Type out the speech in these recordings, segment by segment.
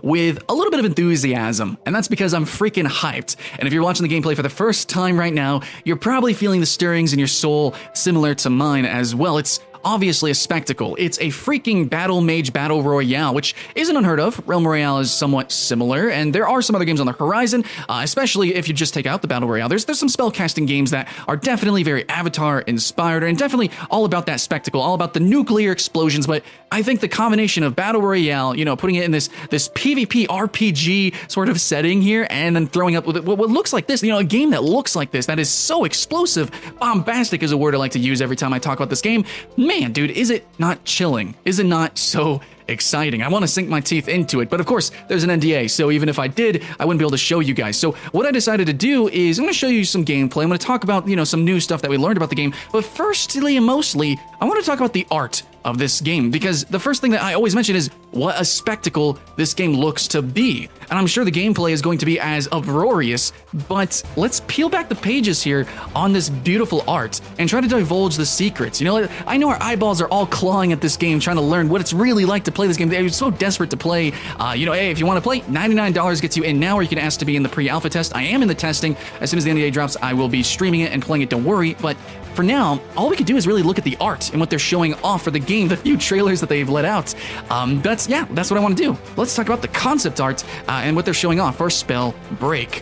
with a little bit of enthusiasm, and that's because I'm freaking hyped. And if you're watching the gameplay for the first time right now, you're probably feeling the stirrings in your soul similar to mine as well. It's obviously a spectacle. It's a freaking battle mage battle royale, which isn't unheard of. Realm Royale is somewhat similar, and there are some other games on the horizon, especially if you just take out the battle royale. There's some spellcasting games that are definitely very Avatar inspired and definitely all about that spectacle, all about the nuclear explosions. But I think the combination of battle royale, you know, putting it in this PvP RPG sort of setting here, and then throwing up with what looks like this, you know, a game that looks like this, that is so explosive. Bombastic is a word I like to use every time I talk about this game. Man, dude, is it not chilling? Is it not so exciting? I want to sink my teeth into it, but of course, there's an NDA, so even if I did, I wouldn't be able to show you guys. So what I decided to do is I'm going to show you some gameplay. I'm going to talk about, you know, some new stuff that we learned about the game, but firstly and mostly, I want to talk about the art of this game, because the first thing that I always mention is what a spectacle this game looks to be. And I'm sure the gameplay is going to be as uproarious, but let's peel back the pages here on this beautiful art and try to divulge the secrets. You know, I know our eyeballs are all clawing at this game, trying to learn what it's really like to play this game. They're so desperate to play. You know, hey, if you want to play, $99 gets you in now, or you can ask to be in the pre-alpha test. I am in the testing. As soon as the NDA drops, I will be streaming it and playing it, don't worry. But for now, all we can do is really look at the art and what they're showing off for the game, the few trailers that they've let out. That's what I want to do. Let's talk about the concept art and what they're showing off for SpellBreak.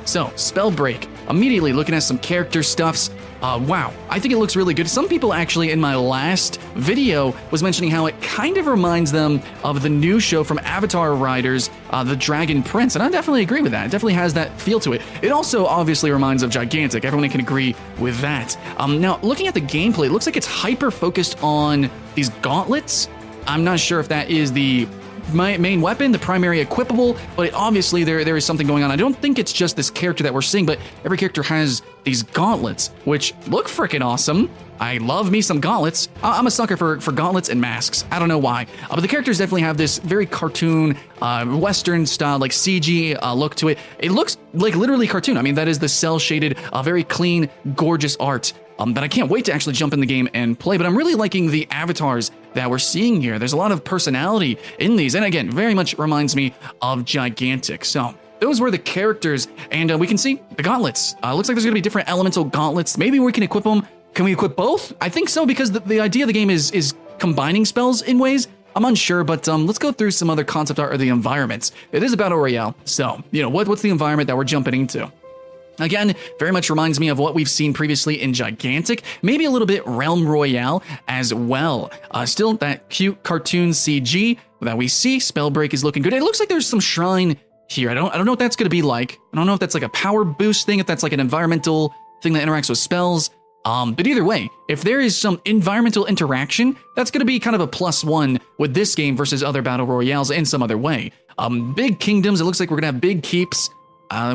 So, SpellBreak, immediately looking at some character stuffs. Wow, I think it looks really good. Some people actually in my last video was mentioning how it kind of reminds them of the new show from Avatar writers, The Dragon Prince, and I definitely agree with that. It definitely has that feel to it. It also obviously reminds of Gigantic. Everyone can agree with that. Now, looking at the gameplay, it looks like it's hyper-focused on these gauntlets. I'm not sure if that is the main weapon, the primary equipable, but obviously there is something going on. I don't think it's just this character that we're seeing, but every character has these gauntlets, which look freaking awesome. I love me some gauntlets. I'm a sucker for gauntlets and masks. I don't know why, but the characters definitely have this very cartoon, Western style, like CG look to it. It looks like literally cartoon. I mean, that is the cell shaded, very clean, gorgeous art. That I can't wait to actually jump in the game and play, but I'm really liking the avatars that we're seeing here. There's a lot of personality in these, and again, very much reminds me of Gigantic. So those were the characters, and we can see the gauntlets. Looks like there's gonna be different elemental gauntlets. Maybe we can equip them. Can we equip both? I think so, because the idea of the game is combining spells in ways. I'm unsure, but let's go through some other concept art of the environments. It is a battle royale, so you know what's the environment that we're jumping into? Again, very much reminds me of what we've seen previously in Gigantic, maybe a little bit Realm Royale as well. Still that cute cartoon CG that we see. SpellBreak is looking good. It looks like there's some shrine here. I don't know what that's going to be like. I don't know if that's like a power boost thing, if that's like an environmental thing that interacts with spells. But either way, if there is some environmental interaction, that's going to be kind of a +1 with this game versus other battle royales in some other way. Big kingdoms. It looks like we're going to have big keeps.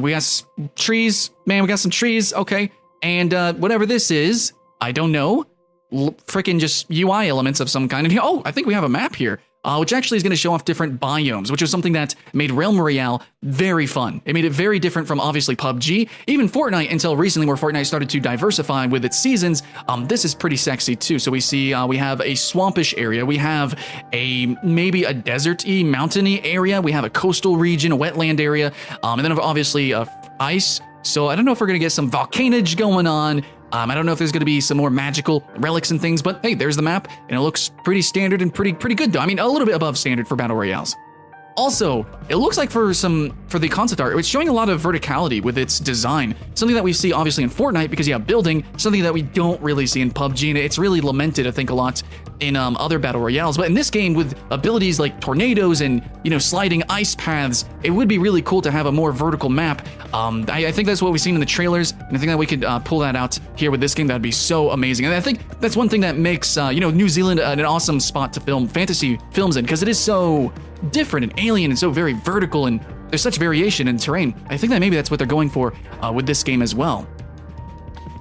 We got trees, man, we got some trees, okay. And whatever this is, I don't know, freaking just UI elements of some kind. And oh, I think we have a map here, which actually is going to show off different biomes, which was something that made Realm Royale very fun. It made it very different from obviously PUBG, even Fortnite until recently, where Fortnite started to diversify with its seasons. This is pretty sexy too. So we see we have a swampish area, we have maybe a desert-y, mountainy area, we have a coastal region, a wetland area, and then obviously ice. So I don't know if we're gonna get some volcanage going on. I don't know if there's going to be some more magical relics and things, but hey, there's the map, and it looks pretty standard and pretty good though. I mean, a little bit above standard for battle royales. Also, it looks like for the concept art, it's showing a lot of verticality with its design. Something that we see obviously in Fortnite because you have building, something that we don't really see in PUBG, and it's really lamented, I think, a lot in other battle royales. But in this game, with abilities like tornadoes and, you know, sliding ice paths, it would be really cool to have a more vertical map. I think that's what we've seen in the trailers, and I think that we could pull that out here with this game. That'd be so amazing. And I think that's one thing that makes you know, New Zealand an awesome spot to film fantasy films in, because it is so different and alien and so very vertical, and there's such variation in terrain. I think that maybe that's what they're going for with this game as well.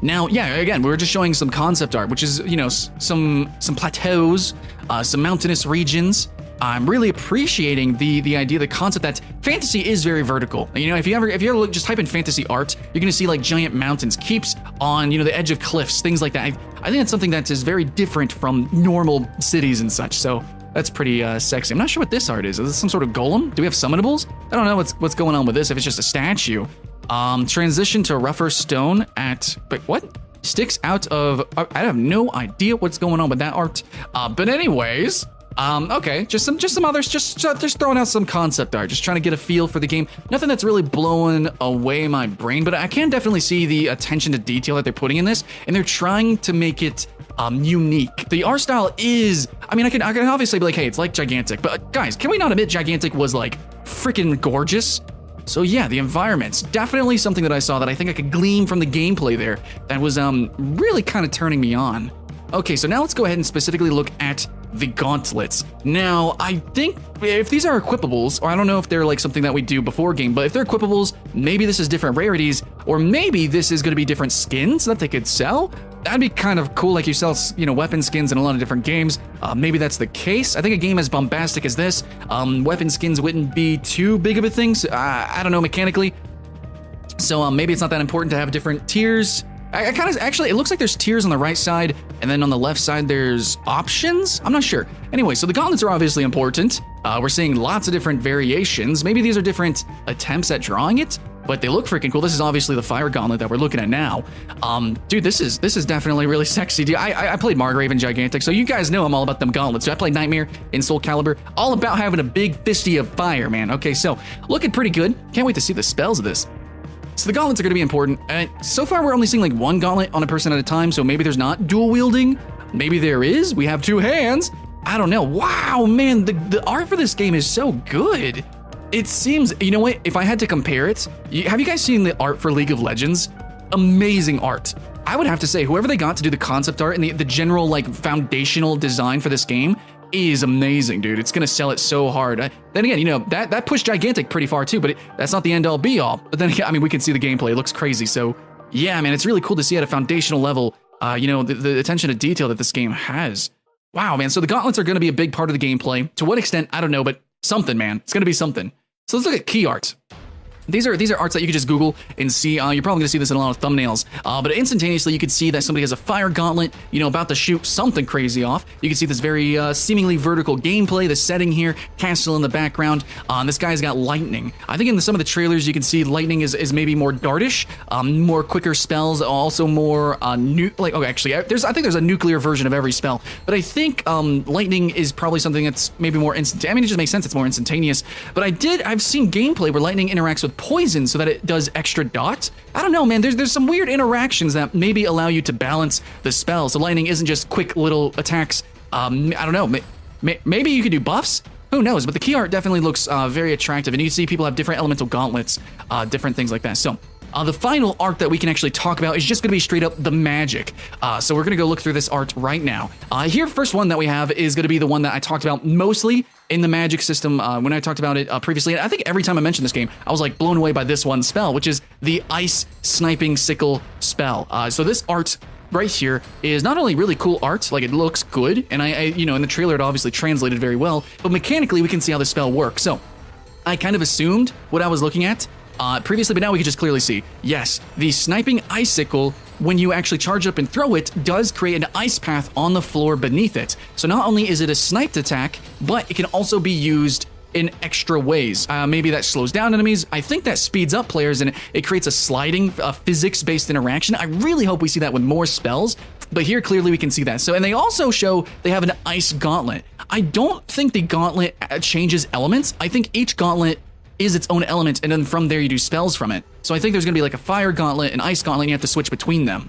Now, yeah, again, we were just showing some concept art, which is, you know, some plateaus, some mountainous regions. I'm really appreciating the idea, the concept that fantasy is very vertical. You know, if you ever look, just type in fantasy art, you're gonna see like giant mountains, keeps on, you know, the edge of cliffs, things like that. I think that's something that is very different from normal cities and such. So That's pretty sexy. I'm not sure what this art is. Is this some sort of golem? Do we have summonables? I don't know what's going on with this, if it's just a statue. Transition to rougher stone at... Wait, what? Sticks out of... I have no idea what's going on with that art. But anyways... okay, just some others, just throwing out some concept art, just trying to get a feel for the game. Nothing that's really blowing away my brain, but I can definitely see the attention to detail that they're putting in this, and they're trying to make it unique. The art style is, I mean, I can obviously be like, hey, it's like Gigantic, but guys, can we not admit Gigantic was like freaking gorgeous? So yeah, the environment's definitely something that I saw that I think I could glean from the gameplay there that was really kind of turning me on. Okay, so now let's go ahead and specifically look at the gauntlets. Now, I think if these are equipables, or I don't know if they're like something that we do before game, but if they're equipables, maybe this is different rarities, or maybe this is going to be different skins that they could sell. That'd be kind of cool, like you sell, you know, weapon skins in a lot of different games. Maybe that's the case. I think a game as bombastic as this, weapon skins wouldn't be too big of a thing. So, I don't know mechanically. So maybe it's not that important to have different tiers. I kind of, actually, it looks like there's tiers on the right side, and then on the left side, there's options? I'm not sure. Anyway, so the gauntlets are obviously important. We're seeing lots of different variations. Maybe these are different attempts at drawing it, but they look freaking cool. This is obviously the fire gauntlet that we're looking at now. Dude, this is definitely really sexy. Dude, I played Margrave in Gigantic, so you guys know I'm all about them gauntlets. I played Nightmare in Soul Calibur, all about having a big fisty of fire, man. Okay, so looking pretty good. Can't wait to see the spells of this. So the gauntlets are going to be important. So far, we're only seeing like one gauntlet on a person at a time, so maybe there's not dual wielding. Maybe there is. We have two hands. I don't know. Wow, man, the art for this game is so good. It seems, you know what, if I had to compare it, have you guys seen the art for League of Legends? Amazing art. I would have to say, whoever they got to do the concept art and the general like foundational design for this game is amazing, dude. It's gonna sell it so hard. Then again, you know, that pushed Gigantic pretty far too, but that's not the end all be all. But then again, I mean, we can see the gameplay. It looks crazy. So yeah, man, it's really cool to see at a foundational level, you know, the attention to detail that this game has. Wow, man. So the gauntlets are gonna be a big part of the gameplay. To what extent, I don't know, but something, man. It's gonna be something. So let's look at key art. These are arts that you could just Google and see. You're probably going to see this in a lot of thumbnails. But instantaneously, you could see that somebody has a fire gauntlet, you know, about to shoot something crazy off. You can see this very seemingly vertical gameplay, the setting here, castle in the background. This guy's got lightning. I think in some of the trailers, you can see lightning is maybe more dartish, more quicker spells, also more I think there's a nuclear version of every spell. But I think lightning is probably something that's maybe more instant. I mean, it just makes sense. It's more instantaneous. But I've seen gameplay where lightning interacts with poison so that it does extra dots. I don't know, man. There's some weird interactions that maybe allow you to balance the spell. So lightning isn't just quick little attacks. I don't know. Maybe you could do buffs. Who knows? But the key art definitely looks very attractive, and you can see people have different elemental gauntlets, different things like that. So the final art that we can actually talk about is just going to be straight up the magic. So we're going to go look through this art right now. Here, first one that we have is going to be the one that I talked about mostly in the magic system when I talked about it previously. And I think every time I mentioned this game, I was like blown away by this one spell, which is the Ice Sniping Sickle spell. So this art right here is not only really cool art, like it looks good, and I you know, in the trailer it obviously translated very well, but mechanically we can see how the spell works. So I kind of assumed what I was looking at previously, but now we can just clearly see, yes, the sniping icicle, when you actually charge up and throw it, does create an ice path on the floor beneath it. So not only is it a sniped attack, but it can also be used in extra ways. Maybe that slows down enemies. I think that speeds up players, and it creates a sliding physics-based interaction. I really hope we see that with more spells, but here clearly we can see that. So, and they also show they have an ice gauntlet. I don't think the gauntlet changes elements. I think each gauntlet is its own element, and then from there you do spells from it. So I think there's gonna be like a fire gauntlet, an ice gauntlet, and you have to switch between them.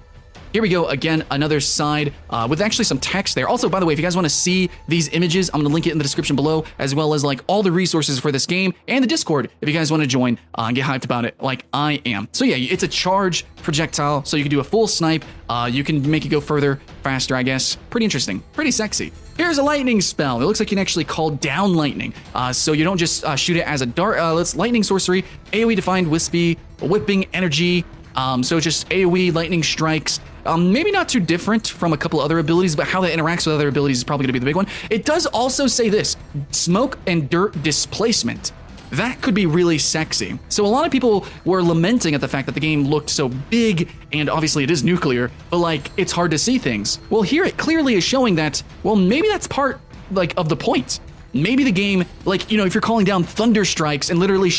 Here we go, again, another side with actually some text there. Also, by the way, if you guys want to see these images, I'm going to link it in the description below, as well as like all the resources for this game and the Discord if you guys want to join and get hyped about it like I am. So yeah, it's a charge projectile, so you can do a full snipe. You can make it go further, faster, I guess. Pretty interesting, pretty sexy. Here's a lightning spell. It looks like you can actually call down lightning. So you don't just shoot it as a dart. It's lightning sorcery, AoE defined, wispy, whipping energy. So just AoE, lightning strikes. Maybe not too different from a couple other abilities, but how that interacts with other abilities is probably going to be the big one. It does also say this, smoke and dirt displacement. That could be really sexy. So a lot of people were lamenting at the fact that the game looked so big, and obviously it is nuclear, but like, it's hard to see things. Well, here it clearly is showing that, well, maybe that's part like of the point. Maybe the game, like, you know, if you're calling down thunder strikes and literally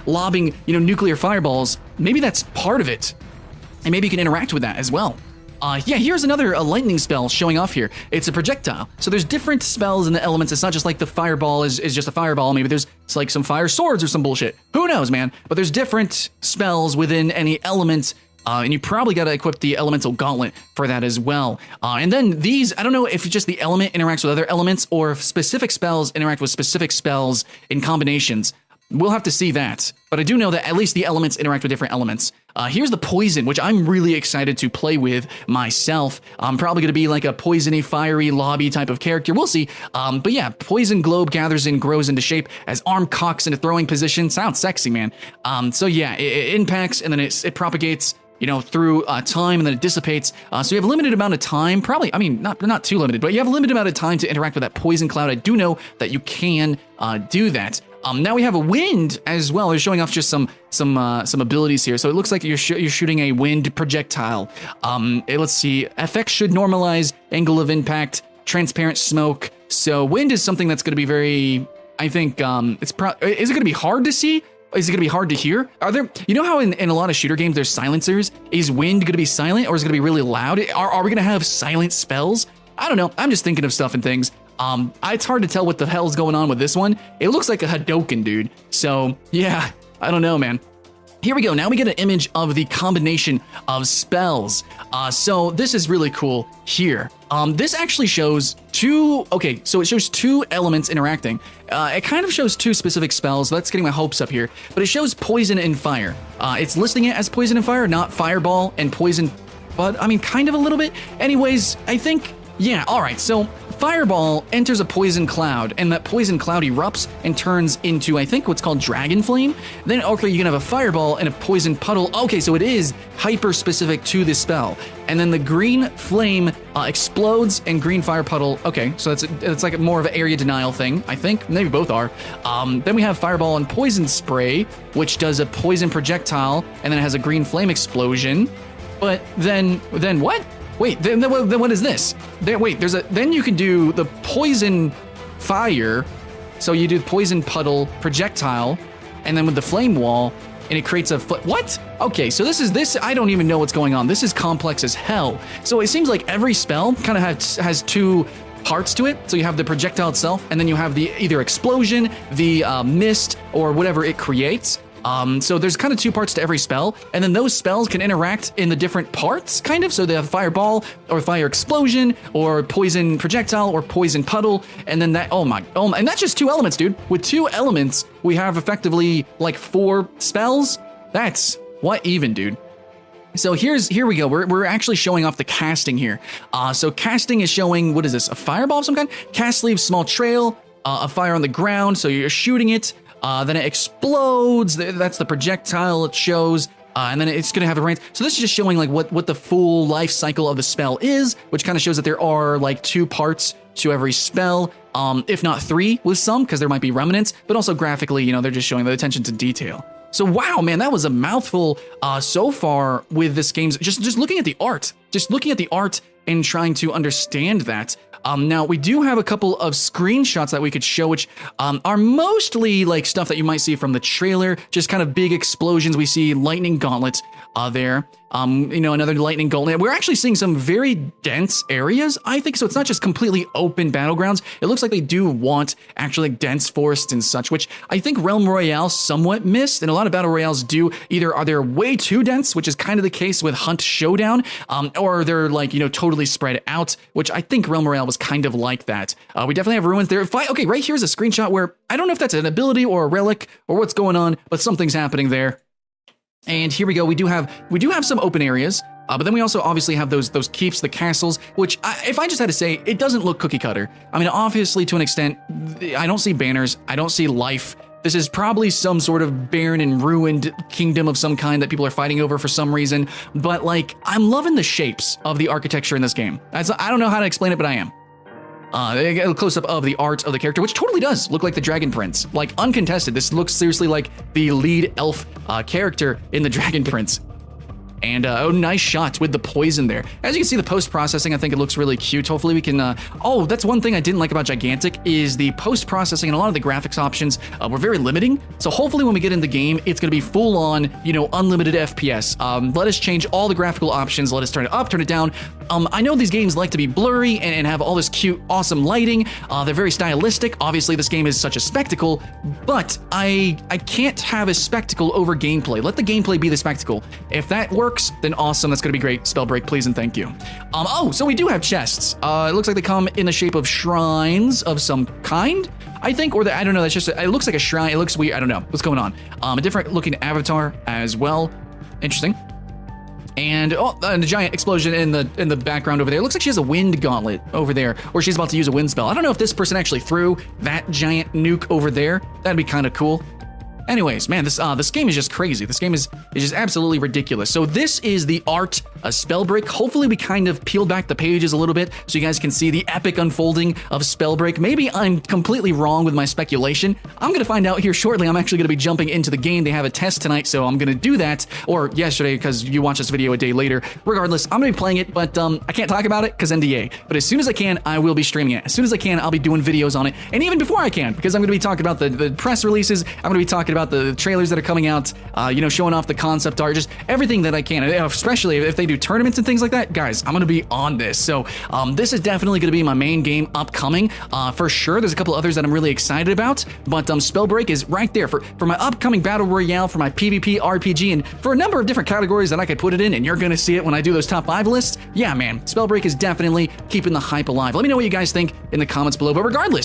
lobbing, you know, nuclear fireballs, maybe that's part of it. And maybe you can interact with that as well. Yeah, here's another lightning spell showing off here. It's a projectile. So there's different spells in the elements. It's not just like the fireball is just a fireball. Maybe it's like some fire swords or some bullshit. Who knows, man? But there's different spells within any element. And you probably got to equip the elemental gauntlet for that as well. And then these, I don't know if just the element interacts with other elements or if specific spells interact with specific spells in combinations. We'll have to see that. But I do know that at least the elements interact with different elements. Here's the poison, which I'm really excited to play with myself. I'm probably going to be like a poisony, fiery, lobby type of character. We'll see. But yeah, poison globe gathers and grows into shape as arm cocks into throwing position. Sounds sexy, man. So yeah, it impacts and then it propagates, you know, through time, and then it dissipates. So you have a limited amount of time, probably, I mean, not too limited, but you have a limited amount of time to interact with that poison cloud. I do know that you can do that. Now we have a wind as well. They're showing off just some abilities here. So it looks like you're shooting a wind projectile. Let's see, FX should normalize angle of impact, transparent smoke. So wind is something that's going to be very, I think, is it going to be hard to see? Is it going to be hard to hear? Are there, you know how in a lot of shooter games there's silencers? Is wind going to be silent or is it going to be really loud? Are we going to have silent spells? I don't know. I'm just thinking of stuff and things. It's hard to tell what the hell's going on with this one. It looks like a Hadoken, dude. So yeah, I don't know, man. Here we go. Now we get an image of the combination of spells. So this is really cool here. This actually shows okay, so it shows two elements interacting. It kind of shows two specific spells. So that's getting my hopes up here. But it shows poison and fire. It's listing it as poison and fire, not fireball and poison, but I mean, kind of a little bit. Anyways, I think, yeah, all right. So fireball enters a poison cloud, and that poison cloud erupts and turns into, I think, what's called dragon flame. Then, okay, you can have a fireball and a poison puddle. Okay, so it is hyper-specific to this spell. And then the green flame explodes, and green fire puddle. Okay, so it's like more of an area denial thing, I think. Maybe both are. Then we have fireball and poison spray, which does a poison projectile, and then it has a green flame explosion. But then what? Wait, then what is this? Then you can do the poison fire. So you do poison puddle projectile, and then with the flame wall, and it creates what? Okay, so this, I don't even know what's going on. This is complex as hell. So it seems like every spell kind of has two parts to it. So you have the projectile itself, and then you have the either explosion, the mist, or whatever it creates. So there's kind of two parts to every spell, and then those spells can interact in the different parts, kind of. So they have fireball, or fire explosion, or poison projectile, or poison puddle, and then that, and that's just two elements, dude. With two elements, we have effectively like 4 spells. That's what even, dude. So here we go. We're actually showing off the casting here. So casting is showing, what is this? A fireball of some kind? Cast leaves small trail, a fire on the ground, so you're shooting it. Then it explodes. That's the projectile it shows. And then it's going to have a range. So this is just showing like what the full life cycle of the spell is, which kind of shows that there are like 2 parts to every spell, if not 3 with some, because there might be remnants, but also graphically, you know, they're just showing the attention to detail. So wow, man, that was a mouthful so far with this game. Just looking at the art, and trying to understand that. Now, we do have a couple of screenshots that we could show, which are mostly like stuff that you might see from the trailer, just kind of big explosions. We see lightning gauntlets there. You know, another lightning gauntlet. We're actually seeing some very dense areas, I think. So it's not just completely open battlegrounds. It looks like they do want actually like dense forests and such, which I think Realm Royale somewhat missed. And a lot of battle royales do either are they way too dense, which is kind of the case with Hunt Showdown, or they're like, you know, totally spread out, which I think Realm Royale was kind of like that. We definitely have ruins there. Okay, right here's a screenshot where I don't know if that's an ability or a relic or what's going on, but something's happening there. And here we go. We do have some open areas, but then we also obviously have those keeps, the castles, which if I just had to say, it doesn't look cookie cutter. I mean, obviously to an extent, I don't see banners. I don't see life. This is probably some sort of barren and ruined kingdom of some kind that people are fighting over for some reason. But like, I'm loving the shapes of the architecture in this game. I don't know how to explain it, but I am. They get a close-up of the art of the character, which totally does look like the Dragon Prince. Like, uncontested. This looks seriously like the lead elf character in the Dragon Prince. And oh, nice shot with the poison there. As you can see, the post-processing, I think it looks really cute. Hopefully we can, oh, that's one thing I didn't like about Gigantic is the post-processing and a lot of the graphics options were very limiting. So hopefully when we get in the game, it's going to be full-on, you know, unlimited FPS. Let us change all the graphical options. Let us turn it up, turn it down. I know these games like to be blurry and have all this cute, awesome lighting. They're very stylistic. Obviously, this game is such a spectacle, but I can't have a spectacle over gameplay. Let the gameplay be the spectacle. If that works, then awesome. That's going to be great. SpellBreak, please and thank you. Oh, so we do have chests. It looks like they come in the shape of shrines of some kind, I think, or I don't know. That's just, it looks like a shrine. It looks weird. I don't know what's going on. A different looking avatar as well. Interesting. And and a giant explosion in the background over there. It looks like she has a wind gauntlet over there, or she's about to use a wind spell. I don't know if this person actually threw that giant nuke over there. That'd be kind of cool. Anyways, man, this game is just crazy. This game is just absolutely ridiculous. So this is the art of SpellBreak. Hopefully we kind of peeled back the pages a little bit so you guys can see the epic unfolding of SpellBreak. Maybe I'm completely wrong with my speculation. I'm going to find out here shortly. I'm actually going to be jumping into the game. They have a test tonight, so I'm going to do that. Or yesterday, because you watch this video a day later. Regardless, I'm going to be playing it, but I can't talk about it because NDA. But as soon as I can, I will be streaming it. As soon as I can, I'll be doing videos on it. And even before I can, because I'm going to be talking about the press releases. I'm going to be talking about the trailers that are coming out, you know, showing off the concept art, just everything that I can, especially if they do tournaments and things like that. Guys, I'm going to be on this. So this is definitely going to be my main game upcoming. For sure, there's a couple others that I'm really excited about, but SpellBreak is right there for my upcoming Battle Royale, for my PvP RPG, and for a number of different categories that I could put it in, and you're going to see it when I do those top 5 lists. Yeah, man, SpellBreak is definitely keeping the hype alive. Let me know what you guys think in the comments below, but regardless...